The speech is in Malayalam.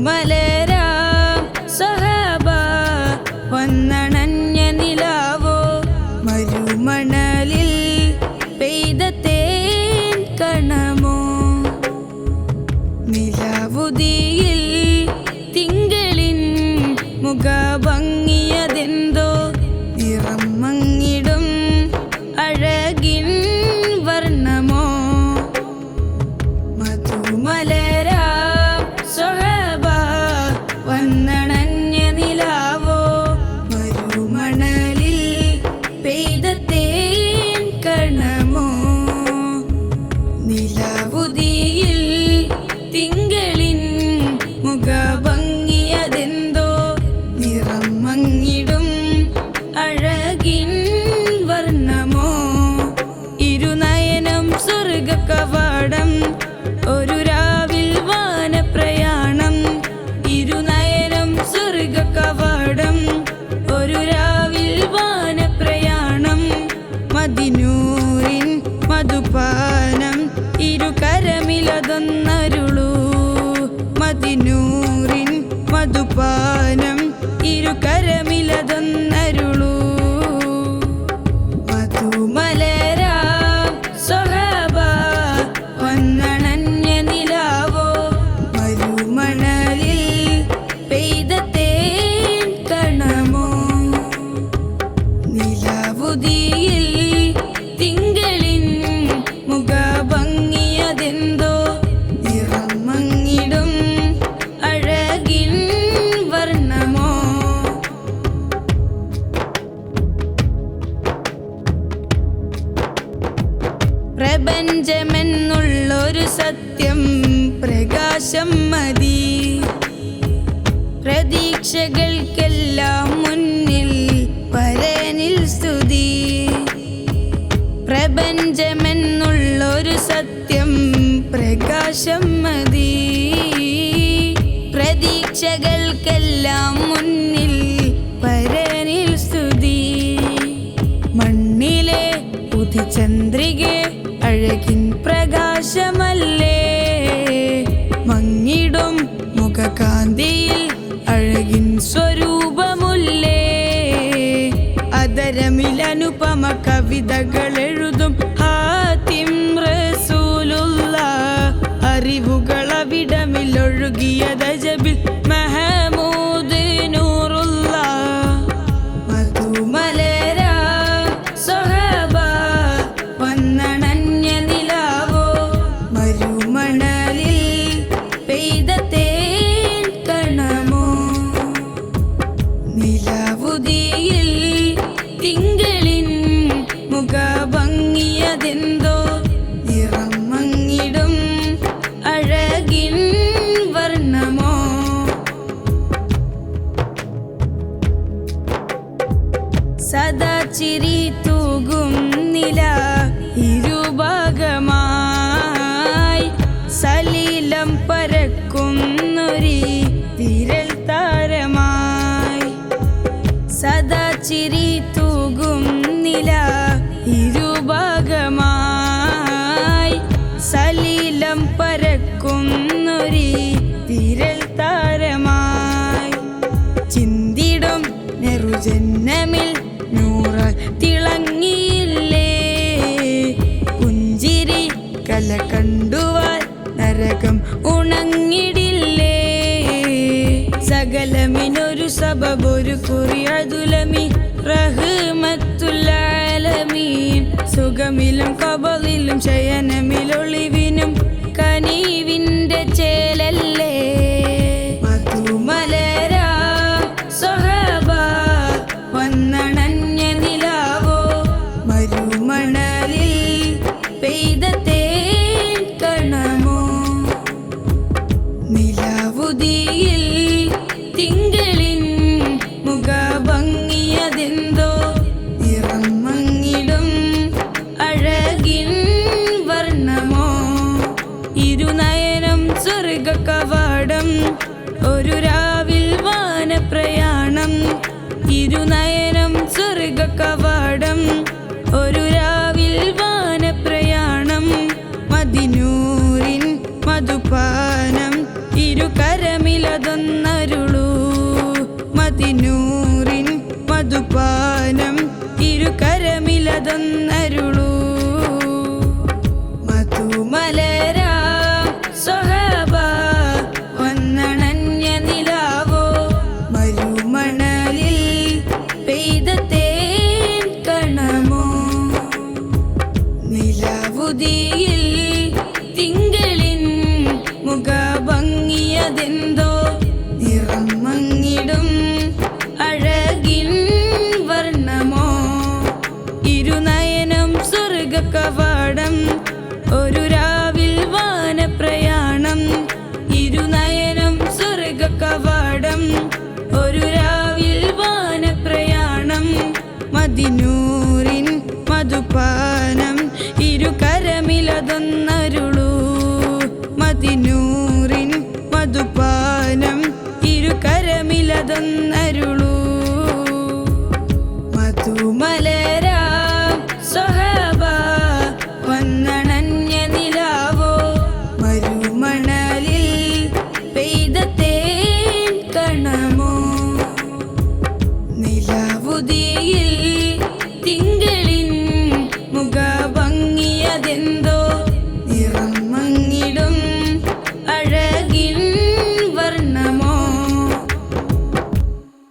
മധുമലരാം സ്വഹാബ വന്നണഞ്ഞ നിലാവോ മരുമണലിൽ പെയ്ത തേൻ കണമോ നിലാവുതിയിൽ തിങ്കളിൻ മുഖഭംഗിയതെന്തോ നിറം മങ്ങിടും അഴകിൻ വർണ്ണമോ മധുമലരാം സ്വഹാബ വന്നണഞ്ഞ നിലാവോ മരുമണലിൽ പെയ്ത തേൻ കണമോ നിലാവുതിയിൽ തിങ്കളിൻ മുഖഭംഗിയതെന്തോ നിറം മങ്ങിടും അഴകിൻ വർണ്ണമോ ഇരുനയനം സ്വർഗ കവാടം ഒരു രാവിൽ വാനപ്രയാണം ഇരുനയനം സ്വർഗ കവാടം ഒരു രാവിൽ വാനപ്രയാണം മദിനൂറിൻ മധുപാനം ഇരുകരമിലതൊന്നരുളൂ മദിനൂറിൻ മധുപാനം ഇരുകരമിലതൊന്നരുളൂ മധുമലരാം സ്വഹാബ വന്നണഞ്ഞ നിലാവോ മരുമണലിൽ പെയ്ത തേൻ കണമോ നിലാവുതിയിൽ തിങ്കളിൻ മുഖഭംഗിയതെന്തോ നിറം മങ്ങിടും അഴകിൻ വർണ്ണമോ പ്രപഞ്ചമെന്നുള്ളൊരു സത്യം പ്രകാശം മതി പ്രതീക്ഷകൾക്കെല്ലാം മുന്നിൽ പരനിൽ സ്തുതി പ്രപഞ്ചമെന്നുള്ളൊരു സത്യം പ്രകാശം മതി പ്രതീക്ഷകൾക്കെല്ലാം മുന്നിൽ പരനിൽ സ്തുതി മണ്ണിലെ ഉദിചന്ദ്രികെ അഴകിൻ പ്രകാശമല്ലേ മങ്ങിടും മുഖകാന്തിയിൽ അഴകിൻ സ്വരൂപമുല്ലേ അതരമിൽ അനുപമ കവിതകൾ എഴുതും ഹാത്തിം റസൂലുള്ള അറിവുകൾ അവിടമിൽ ഒഴുകിയ ദജബിൽ മഹമൂദ് നൂറുള്ള മധുമലരാം സ്വഹാബ വന്നണഞ്ഞ നിലാവോ മരുമണലിൽ പെയ്ത തേൻ കണമോ നിലാവുതിയിൽ തിങ്കളിൻ മുഖഭംഗിയതെന്തോ നിറം മങ്ങിടും അഴകിൻ വർണ്ണമോ സദാ ചിരി തൂകും നില ഇരുഭാഗമായി സലീലം പരക്കുന്നൊരി വിരൽ താരമായി സദാ ചിരി തൂകും നില ഇരുഭാഗമായി സലീലം പരക്കുന്നൊരി വിരൽ താരമായി ചിന്തിടും നെറുജന്നമിൽ നൂറ തിളങ്ങിയില്ലേ പുഞ്ചിരി കല കണ്ടുവാൽ നരകം ഉണങ്ങിടില്ലേ സകലമിനൊരു സബബൊരു കുറിയതുലമി റഹ്മത്തുല്ലാലമീൻ സുഖമിലും കബളിലും ശയനമിലൊളിവിനും കനീവിൻ്റെ ചേലല്ലേ മധുമലരാം സ്വഹാബ വന്നണഞ്ഞ നിലാവോ മരുമണലിൽ പെയ്ത തേൻ കണമോ നിലാവുതിയിൽ തിങ്കളിൻ മുഖഭംഗിയതെന്തോ നിറം മങ്ങിടും അഴകിൻ വർണ്ണമോ ഇരുനയനം സ്വർഗ കവാടം ഒരു രാവിൽ വാനപ്രയാണം ഇരുനയനം സ്വർഗ കവാടം ഒരു രാവിൽ വാനപ്രയാണം മദിനൂറിൻ മധുപാനം ഇരുകരമിലതൊന്ന് കരമിലതൊന്നരുളൂ. മധുമലരാ സ്വഹബ വന്നണഞ്ഞ നിലാവോ, മരുമണലിൽ പെയ്ത തേൻ കണമോ, നിലാവുതിയിൽ തിങ്കളിൻ മുഖഭംഗിയതെന്തോ, നിറം മങ്ങിടും അഴകിൻ വർണ്ണമോ, ഇരുനയനം സ്വർഗ കവാടം ഒരു രാവിൽ വാനപ്രയാണം, ഇരുനയനം സ്വർഗ കവാടം ഒരു രാവിൽ വാനപ്രയാണം, മദിനൂറിൻ മധുപാനം ഇരുകരമിലതൊന്നരുളൂ. മദിനൂറിൻ മധുപാനം ഇരുകരമിലതൊന്നരുളൂ. മധുമലരാ സ്വഹബ വന്നണഞ്ഞ നിലാവോ, മരുമണലിൽ പെയ്ത തേൻ കണമോ, നിലാവുതിയിൽ